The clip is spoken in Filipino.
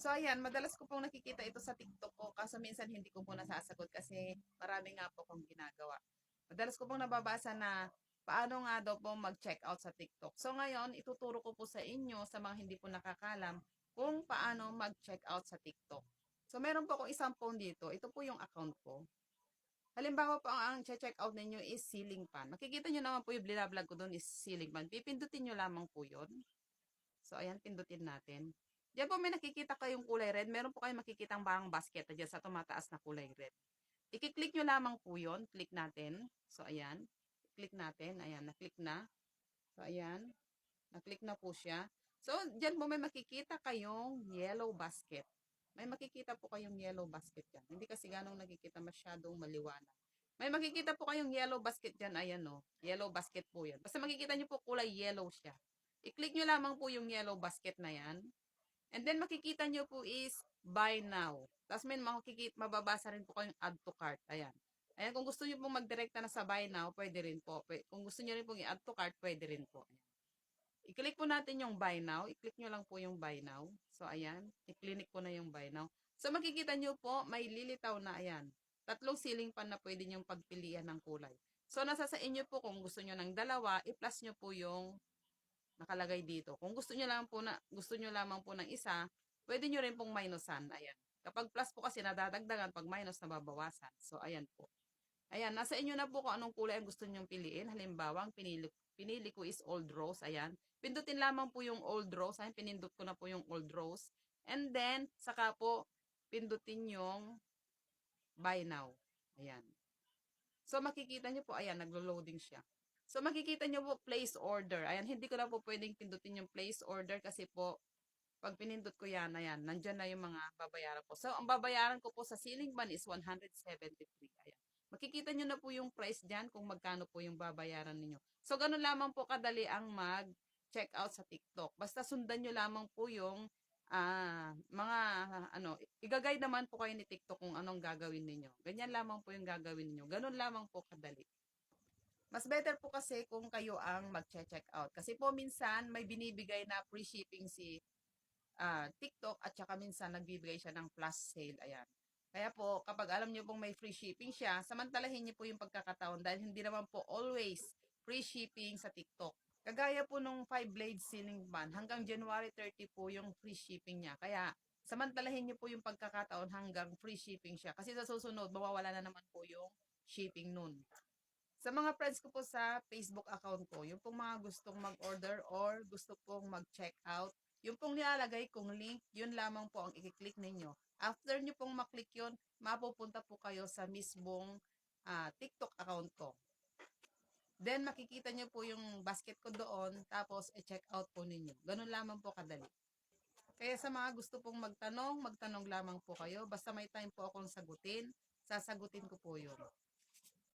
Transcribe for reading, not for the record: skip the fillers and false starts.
So ayan, madalas ko pong nakikita ito sa TikTok ko kaso minsan hindi ko po nasasagot kasi marami nga po akong ginagawa. Madalas ko pong nababasa na paano nga daw po mag-check out sa TikTok. So ngayon, ituturo ko po sa inyo sa mga hindi po nakakalam kung paano mag-check out sa TikTok. So meron po akong isang phone dito. Ito po yung account ko. Halimbawa po ang check out ninyo is ceiling fan. Makikita nyo naman po yung binablog ko doon is ceiling fan. Pipindutin nyo lamang po yun. So, ayan, pindutin natin. Diyan po may nakikita kayong kulay red. Meron po kayong makikitang parang basket na dyan sa tumataas na kulay red. I-click nyo lamang po yun. Click natin. So, ayan. Click natin. Ayan, na-click na. So, ayan. Na-click na po siya. So, dyan po may makikita kayong yellow basket. May makikita po kayong yellow basket dyan. Hindi kasi ganong nakikita masyadong maliwanag. May makikita po kayong yellow basket dyan. Ayan o. Yellow basket po yan. Basta makikita nyo po kulay yellow siya. I-click nyo lamang po yung yellow basket na yan. And then makikita nyo po is buy now. Tapos may mababasa rin po kayong add to cart. Ayan. Ayan, kung gusto nyo pong magdirekta na sa buy now, pwede rin po. Kung gusto nyo rin pong i-add to cart, pwede rin po. Ayan. I-click po natin yung buy now. I-click nyo lang po yung buy now. So, ayan. I-click ko na yung buy now. So, makikita nyo po, may lilitaw na, ayan. 3 ceiling fan na pwede nyong pagpilian ng kulay. So, nasa sa inyo po kung gusto nyo ng dalawa, i-plus nyo po yung nakalagay dito. Kung gusto nyo lamang po ng isa, pwede nyo rin pong minusan. Ayan. Kapag plus po kasi nadadagdagan, pag minus nababawasan. So, ayan po. Ayan, nasa inyo na po kung anong kulay ang gusto nyong piliin. Halimbawa, ang pinili ko is old rose. Ayan. Pindutin lamang po yung old rose. Ayan, pinindot ko na po yung old rose. And then, saka po, pindutin yung buy now. Ayan. So, makikita nyo po, ayan, naglo-loading siya. So, makikita nyo po, place order. Ayan, hindi ko na po pwedeng pindutin yung place order kasi po, pag pinindot ko yan, ayan, nandyan na yung mga babayaran ko. So, ang babayaran ko po sa ceiling fan is 173. Ayan. Makikita nyo na po yung price dyan kung magkano po yung babayaran ninyo. So, ganun lamang po kadali ang mag-check out sa TikTok. Basta sundan nyo lamang po yung mga i-guide naman po kayo ni TikTok kung anong gagawin ninyo. Ganyan lamang po yung gagawin ninyo. Ganun lamang po kadali. Mas better po kasi kung kayo ang mag-check out. Kasi po minsan may binibigay na free shipping si TikTok at saka minsan nagbibigay siya ng plus sale. Ayan. Kaya po, kapag alam niyo pong may free shipping siya, samantalahin niyo po yung pagkakataon dahil hindi naman po always free shipping sa TikTok. Kagaya po nung 5 blade ceiling fan, hanggang January 30 po yung free shipping niya. Kaya, samantalahin niyo po yung pagkakataon hanggang free shipping siya. Kasi sa susunod, mawawala na naman po yung shipping nun. Sa mga friends ko po sa Facebook account ko, yung pong mga gustong mag-order or gusto pong mag-check out, yung pong nilalagay kong link, yun lamang po ang i-click ninyo. After nyo pong maklik yun, mapupunta po kayo sa mismong TikTok account ko. Then makikita nyo po yung basket ko doon, tapos i-check out po ninyo. Ganun lamang po kadali. Kaya sa mga gusto pong magtanong lamang po kayo. Basta may time po akong sagutin, sasagutin ko po yun.